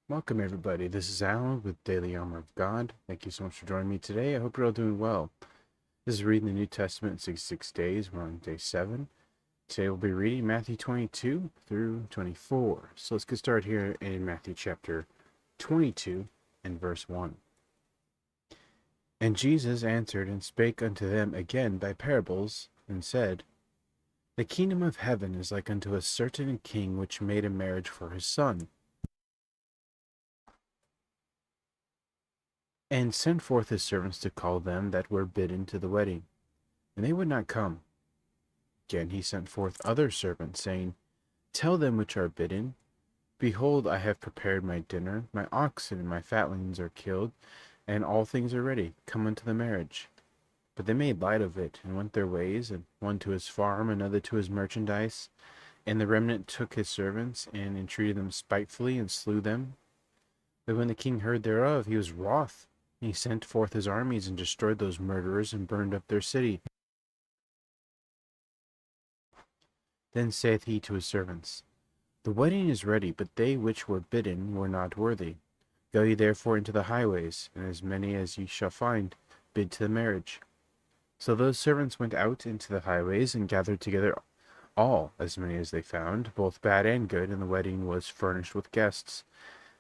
Welcome, everybody. This is Alan with Daily Armour of God. Thank you so much for joining me today. I hope you're all doing well. This is reading the New Testament in 66 days. We're on day 7. Today we'll be reading Matthew 22 through 24. So let's get started here in Matthew chapter 22 and verse 1. And Jesus answered and spake unto them again by parables, and said, The kingdom of heaven is like unto a certain king which made a marriage for his son, and sent forth his servants to call them that were bidden to the wedding, and they would not come. Again he sent forth other servants, saying, Tell them which are bidden, Behold, I have prepared my dinner, my oxen and my fatlings are killed, and all things are ready. Come unto the marriage. But they made light of it, and went their ways, and one to his farm, another to his merchandise. And the remnant took his servants, and entreated them spitefully, and slew them. But when the king heard thereof, he was wroth. And he sent forth his armies, and destroyed those murderers, and burned up their city. Then saith he to his servants, The wedding is ready, but they which were bidden were not worthy. Go ye therefore into the highways, and as many as ye shall find, bid to the marriage. So those servants went out into the highways, and gathered together all, as many as they found, both bad and good, and the wedding was furnished with guests.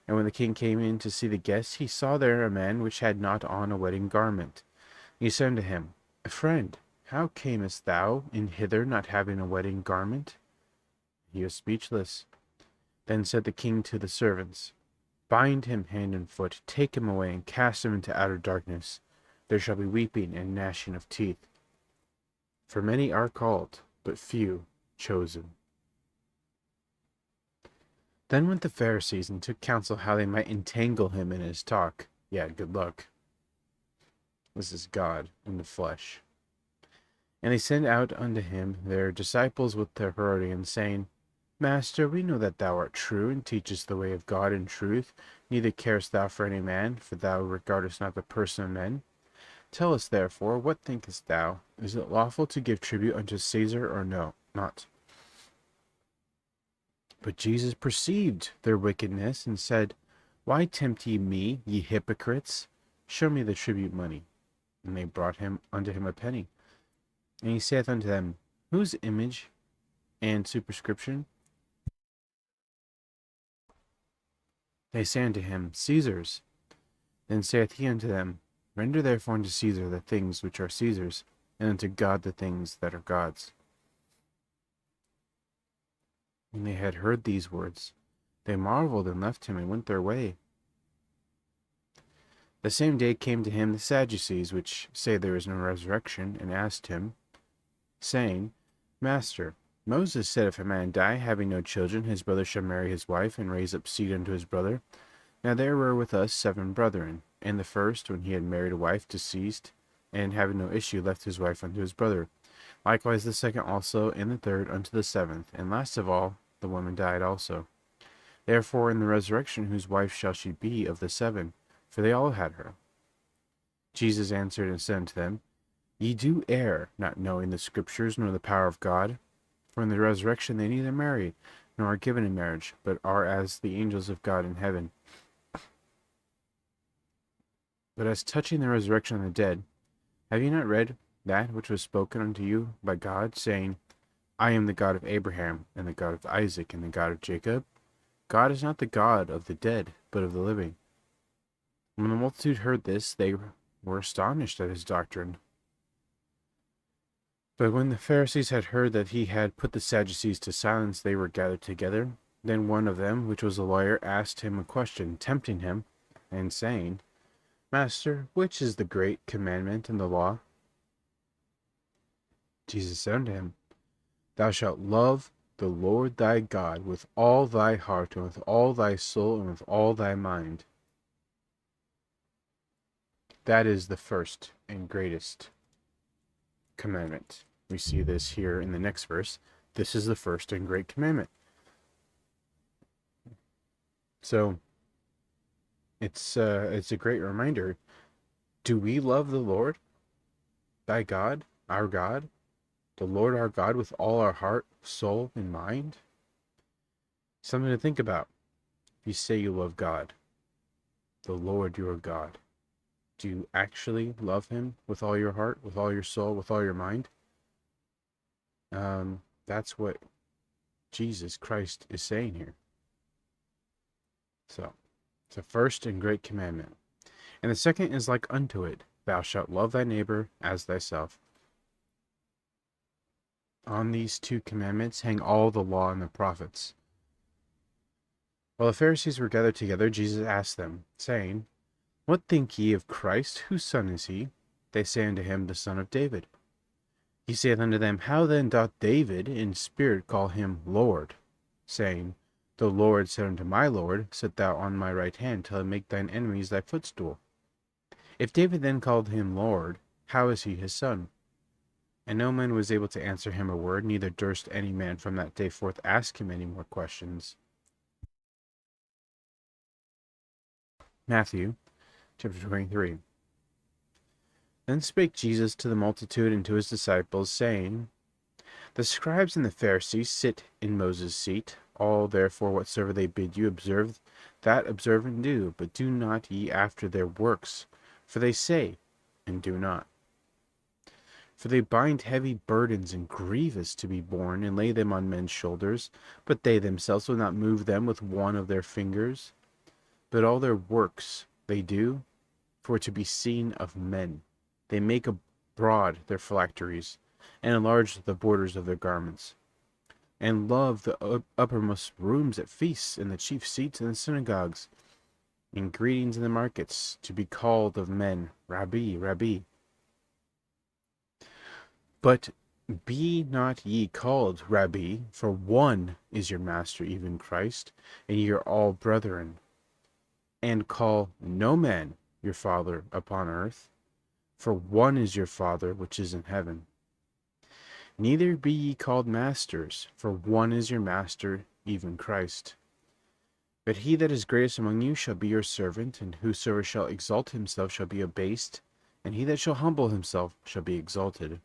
And when the king came in to see the guests, he saw there a man which had not on a wedding garment. He said unto him, Friend, how camest thou in hither not having a wedding garment? He was speechless. Then said the king to the servants, Bind him hand and foot, take him away, and cast him into outer darkness. There shall be weeping and gnashing of teeth. For many are called, but few chosen. Then went the Pharisees and took counsel how they might entangle him in his talk. Yeah, good luck. This is God in the flesh. And they sent out unto him their disciples with their Herodians, saying, Master, we know that thou art true, and teachest the way of God in truth. Neither carest thou for any man, for thou regardest not the person of men. Tell us therefore, what thinkest thou? Is it lawful to give tribute unto Caesar, or no? Not. But Jesus perceived their wickedness, and said, Why tempt ye me, ye hypocrites? Show me the tribute money. And they brought him unto him a penny. And he saith unto them, Whose image and superscription? They say unto him, Caesar's. Then saith he unto them, Render therefore unto Caesar the things which are Caesar's, and unto God the things that are God's. When they had heard these words, they marveled, and left him, and went their way. The same day came to him the Sadducees, which say there is no resurrection, and asked him, saying, Master, Moses said, If a man die, having no children, his brother shall marry his wife, and raise up seed unto his brother. Now there were with us 7 brethren, and the first, when he had married a wife, deceased, and having no issue, left his wife unto his brother. Likewise the second also, and the third unto the 7th, and last of all, the woman died also. Therefore in the resurrection whose wife shall she be of the 7? For they all had her. Jesus answered and said unto them, Ye do err, not knowing the Scriptures, nor the power of God. For in the resurrection they neither marry, nor are given in marriage, but are as the angels of God in heaven. But as touching the resurrection of the dead, have ye not read that which was spoken unto you by God, saying, I am the God of Abraham, and the God of Isaac, and the God of Jacob? God is not the God of the dead, but of the living. When the multitude heard this, they were astonished at his doctrine. But when the Pharisees had heard that he had put the Sadducees to silence, they were gathered together. Then one of them, which was a lawyer, asked him a question, tempting him, and saying, Master, which is the great commandment in the law? Jesus said unto him, Thou shalt love the Lord thy God with all thy heart, and with all thy soul, and with all thy mind. That is the first and greatest commandment. We see this here in the next verse. This is the first and great commandment. So it's a great reminder. Do we love the Lord, thy God, our God, the Lord our God, with all our heart, soul, and mind? Something to think about. You say you love God, the Lord your God. Do you actually love him with all your heart, with all your soul, with all your mind? That's what Jesus Christ is saying here. So, it's the first and great commandment. And the second is like unto it, thou shalt love thy neighbor as thyself. On these two commandments hang all the law and the prophets. While the Pharisees were gathered together, Jesus asked them, saying, What think ye of Christ? Whose son is he? They say unto him, the son of David. He saith unto them, How then doth David in spirit call him Lord, saying, The Lord said unto my Lord, Sit thou on my right hand, till I make thine enemies thy footstool. If David then called him Lord, how is he his son? And no man was able to answer him a word, neither durst any man from that day forth ask him any more questions. Matthew chapter 23. Then spake Jesus to the multitude and to his disciples, saying, The scribes and the Pharisees sit in Moses' seat. All therefore whatsoever they bid you observe, that observe and do, but do not ye after their works, for they say, and do not. For they bind heavy burdens and grievous to be borne, and lay them on men's shoulders, but they themselves will not move them with one of their fingers. But all their works they do for to be seen of men. They make abroad their phylacteries, and enlarge the borders of their garments, and love the uppermost rooms at feasts, and the chief seats in the synagogues, and greetings in the markets, to be called of men, Rabbi, Rabbi. But be not ye called Rabbi, for one is your master, even Christ, and ye are all brethren. And call no man your father upon earth, for one is your Father which is in heaven. Neither be ye called masters, for one is your master, even Christ. But he that is greatest among you shall be your servant, and whosoever shall exalt himself shall be abased, and he that shall humble himself shall be exalted.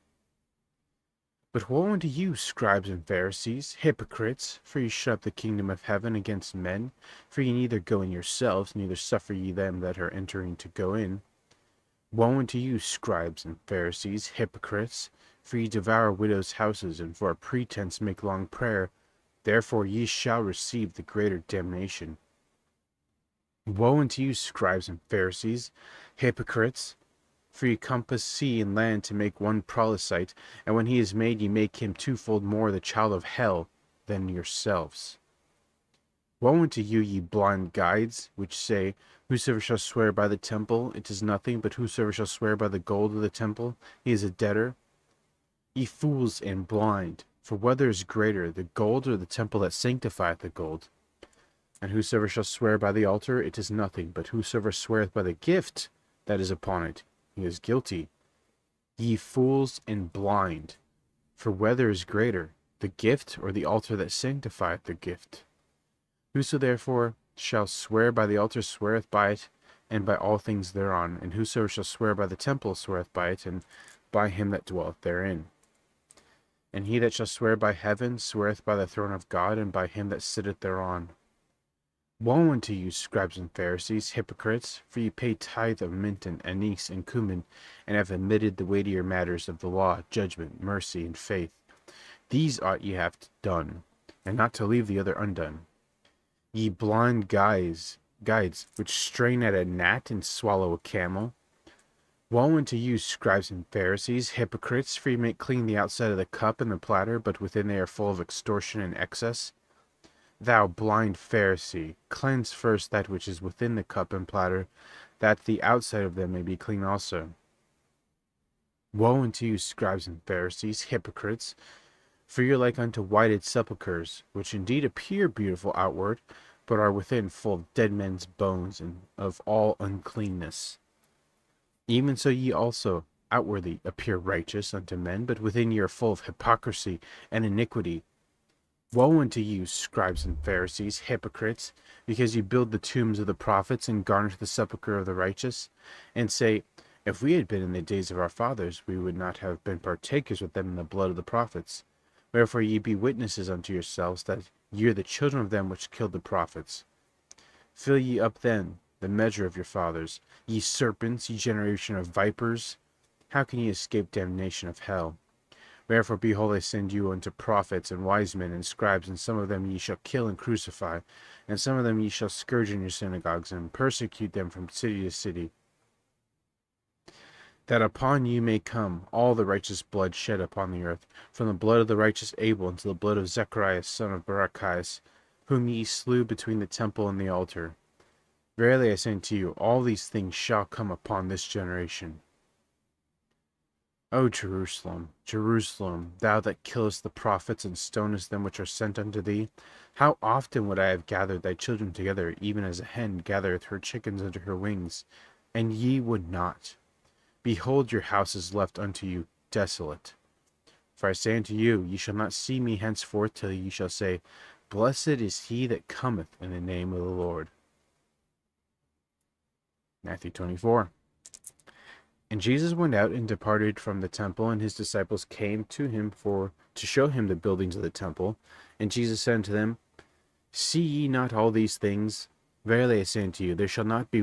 But woe unto you, scribes and Pharisees, hypocrites, for ye shut up the kingdom of heaven against men. For ye neither go in yourselves, neither suffer ye them that are entering to go in. Woe unto you, scribes and Pharisees, hypocrites, for ye devour widows' houses, and for a pretense make long prayer. Therefore ye shall receive the greater damnation. Woe unto you, scribes and Pharisees, hypocrites, for ye compass sea and land to make one proselyte, and when he is made, ye make him twofold more the child of hell than yourselves. Woe unto you, ye blind guides, which say, Whosoever shall swear by the temple, it is nothing, but whosoever shall swear by the gold of the temple, he is a debtor. Ye fools and blind, for whether is greater, the gold or the temple that sanctifieth the gold? And whosoever shall swear by the altar, it is nothing, but whosoever sweareth by the gift that is upon it, he is guilty. Ye fools and blind, for whether is greater, the gift or the altar that sanctifieth the gift? Whoso therefore shall swear by the altar sweareth by it, and by all things thereon. And whosoever shall swear by the temple sweareth by it, and by him that dwelleth therein. And he that shall swear by heaven sweareth by the throne of God, and by him that sitteth thereon. Woe unto you, scribes and Pharisees, hypocrites, for ye pay tithe of mint and anise and cumin, and have omitted the weightier matters of the law, judgment, mercy, and faith. These ought ye have done, and not to leave the other undone. Ye blind guides, which strain at a gnat and swallow a camel. Woe unto you, scribes and Pharisees, hypocrites, for ye make clean the outside of the cup and the platter, but within they are full of extortion and excess. Thou blind Pharisee, cleanse first that which is within the cup and platter, that the outside of them may be clean also. Woe unto you, scribes and Pharisees, hypocrites, for ye are like unto whited sepulchres, which indeed appear beautiful outward, but are within full of dead men's bones, and of all uncleanness. Even so ye also outwardly appear righteous unto men, but within ye are full of hypocrisy and iniquity. Woe unto you, scribes and Pharisees, hypocrites, because ye build the tombs of the prophets, and garnish the sepulchre of the righteous, and say, If we had been in the days of our fathers, we would not have been partakers with them in the blood of the prophets. Wherefore ye be witnesses unto yourselves that ye are the children of them which killed the prophets. Fill ye up then the measure of your fathers. Ye serpents, ye generation of vipers, how can ye escape damnation of hell? Wherefore, behold, I send you unto prophets and wise men and scribes, and some of them ye shall kill and crucify, and some of them ye shall scourge in your synagogues, and persecute them from city to city, that upon you may come all the righteous blood shed upon the earth, from the blood of the righteous Abel unto the blood of Zechariah son of Barachias, whom ye slew between the temple and the altar. Verily I say unto you, all these things shall come upon this generation. O Jerusalem, Jerusalem, thou that killest the prophets and stonest them which are sent unto thee, how often would I have gathered thy children together, even as a hen gathereth her chickens under her wings, and ye would not. Behold, your house is left unto you desolate. For I say unto you, ye shall not see me henceforth till ye shall say, Blessed is he that cometh in the name of the Lord. Matthew 24. And Jesus went out and departed from the temple, and his disciples came to him to show him the buildings of the temple. And Jesus said unto them, See ye not all these things? Verily I say unto you, there shall not be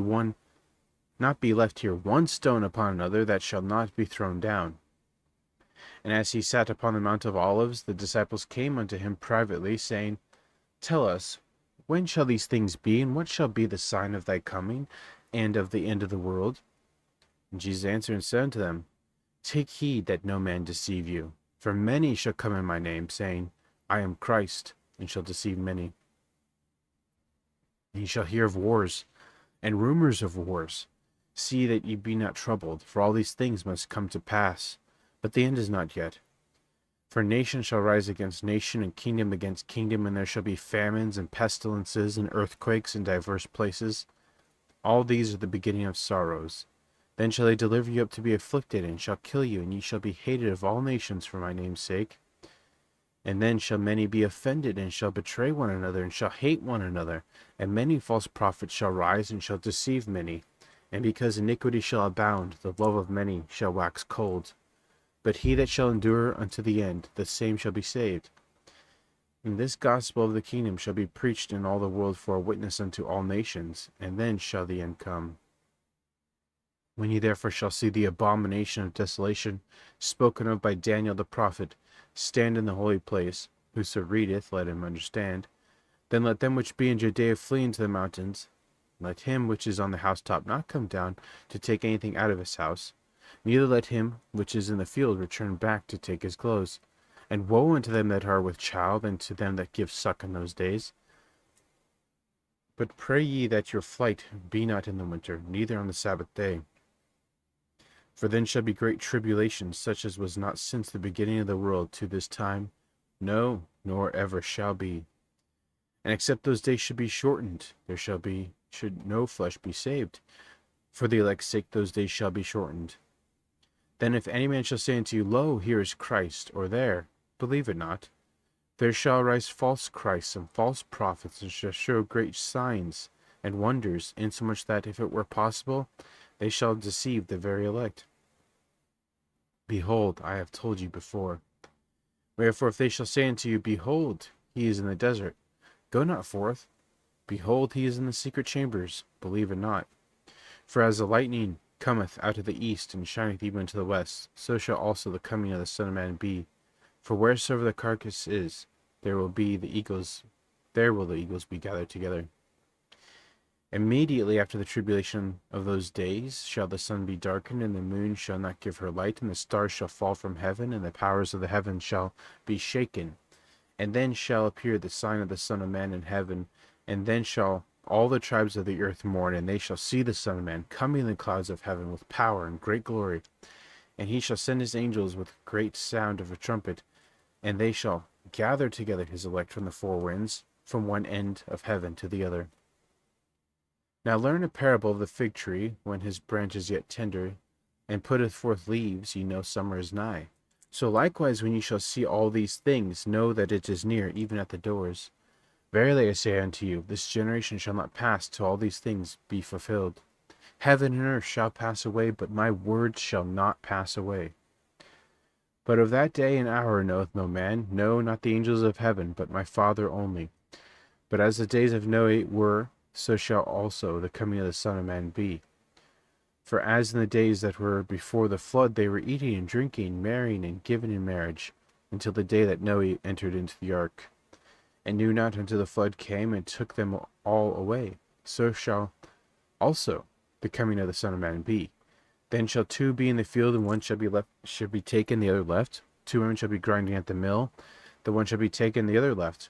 left here one stone upon another that shall not be thrown down. And as he sat upon the Mount of Olives, the disciples came unto him privately, saying, Tell us, when shall these things be, and what shall be the sign of thy coming, and of the end of the world? And Jesus answered and said unto them, Take heed that no man deceive you. For many shall come in my name, saying, I am Christ, and shall deceive many. And ye shall hear of wars, and rumors of wars. See that ye be not troubled, for all these things must come to pass, but the end is not yet. For nation shall rise against nation, and kingdom against kingdom, and there shall be famines, and pestilences, and earthquakes in divers places. All these are the beginning of sorrows. Then shall they deliver you up to be afflicted, and shall kill you, and ye shall be hated of all nations for my name's sake. And then shall many be offended, and shall betray one another, and shall hate one another. And many false prophets shall rise, and shall deceive many. And because iniquity shall abound, the love of many shall wax cold. But he that shall endure unto the end, the same shall be saved. And this gospel of the kingdom shall be preached in all the world for a witness unto all nations, and then shall the end come. When ye therefore shall see the abomination of desolation, spoken of by Daniel the prophet, stand in the holy place, whoso readeth, let him understand. Then let them which be in Judea flee into the mountains. Let him which is on the housetop not come down to take anything out of his house. Neither let him which is in the field return back to take his clothes. And woe unto them that are with child, and to them that give suck in those days. But pray ye that your flight be not in the winter, neither on the Sabbath day. For then shall be great tribulation, such as was not since the beginning of the world to this time, no, nor ever shall be. And except those days should be shortened, should no flesh be saved. For the elect's sake those days shall be shortened. Then if any man shall say unto you, Lo, here is Christ, or there, believe it not. There shall arise false Christs and false prophets, and shall show great signs and wonders, insomuch that, if it were possible, they shall deceive the very elect. Behold, I have told you before. Wherefore, if they shall say unto you, Behold, he is in the desert, go not forth. Behold, he is in the secret chambers, believe it not. For as the lightning cometh out of the east, and shineth even unto the west, so shall also the coming of the Son of Man be. For wheresoever the carcass is, there will the eagles be gathered together. Immediately after the tribulation of those days shall the sun be darkened, and the moon shall not give her light, and the stars shall fall from heaven, and the powers of the heaven shall be shaken. And then shall appear the sign of the Son of Man in heaven, and then shall all the tribes of the earth mourn, and they shall see the Son of Man coming in the clouds of heaven with power and great glory. And he shall send his angels with great sound of a trumpet, and they shall gather together his elect from the four winds, from one end of heaven to the other. Now learn a parable of the fig tree. When his branch is yet tender, and putteth forth leaves, ye know summer is nigh. So likewise, when ye shall see all these things, know that it is near, even at the doors. Verily I say unto you, this generation shall not pass till all these things be fulfilled. Heaven and earth shall pass away, but my words shall not pass away. But of that day and hour knoweth no man, no, not the angels of heaven, but my Father only. But as the days of Noe were, so shall also the coming of the Son of Man be. For as in the days that were before the flood, they were eating and drinking, marrying and giving in marriage, until the day that Noe entered into the ark, and knew not until the flood came and took them all away. So shall also the coming of the Son of Man be. Then shall two be in the field, and one shall be taken, the other left. Two women shall be grinding at the mill, the one shall be taken, the other left.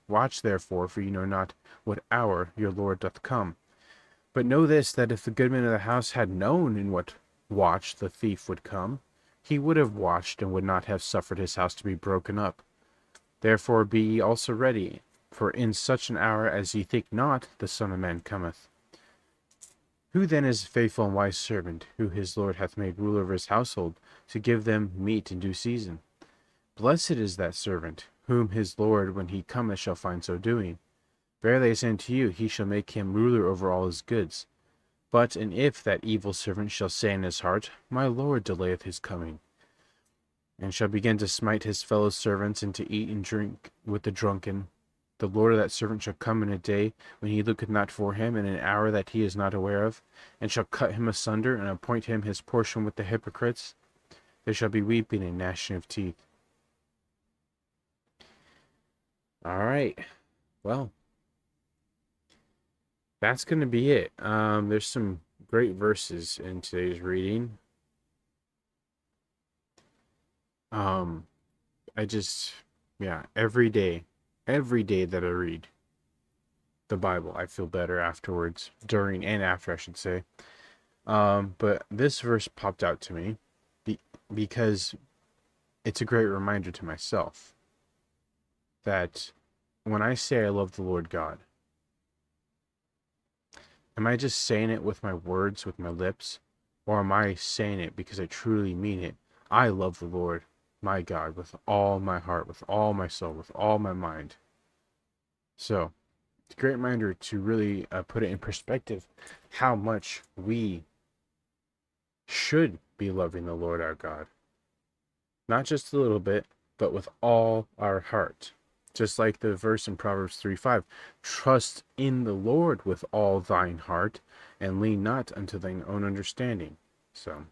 Watch therefore, for you know not what hour your Lord doth come. But know this, that if the goodman of the house had known in what watch the thief would come, he would have watched, and would not have suffered his house to be broken up. Therefore be ye also ready, for in such an hour as ye think not, the Son of Man cometh. Who then is a faithful and wise servant, who his Lord hath made ruler over his household, to give them meat in due season? Blessed is that servant, whom his Lord, when he cometh, shall find so doing. Verily I say unto you, he shall make him ruler over all his goods. But and if that evil servant shall say in his heart, My Lord delayeth his coming, and shall begin to smite his fellow servants, and to eat and drink with the drunken, the Lord of that servant shall come in a day when he looketh not for him, in an hour that he is not aware of, and shall cut him asunder, and appoint him his portion with the hypocrites. There shall be weeping and gnashing of teeth. All right. Well, that's going to be it. There's some great verses in today's reading. Every day that I read the Bible, I feel better afterwards, during and after, I should say. But this verse popped out to me because it's a great reminder to myself that when I say I love the Lord God, am I just saying it with my words, with my lips, or am I saying it because I truly mean it? I love the Lord, my God, with all my heart, with all my soul, with all my mind. So, it's a great reminder to really put it in perspective how much we should be loving the Lord our God. Not just a little bit, but with all our heart. Just like the verse in Proverbs 3:5, trust in the Lord with all thine heart, and lean not unto thine own understanding. So,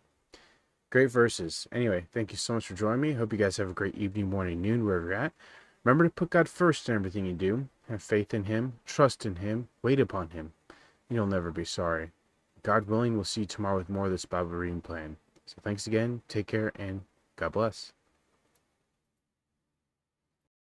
great verses. Anyway, thank you so much for joining me. Hope you guys have a great evening, morning, noon, wherever you're at. Remember to put God first in everything you do. Have faith in Him, trust in Him, wait upon Him. You'll never be sorry. God willing, we'll see you tomorrow with more of this Bible reading plan. So thanks again, take care, and God bless.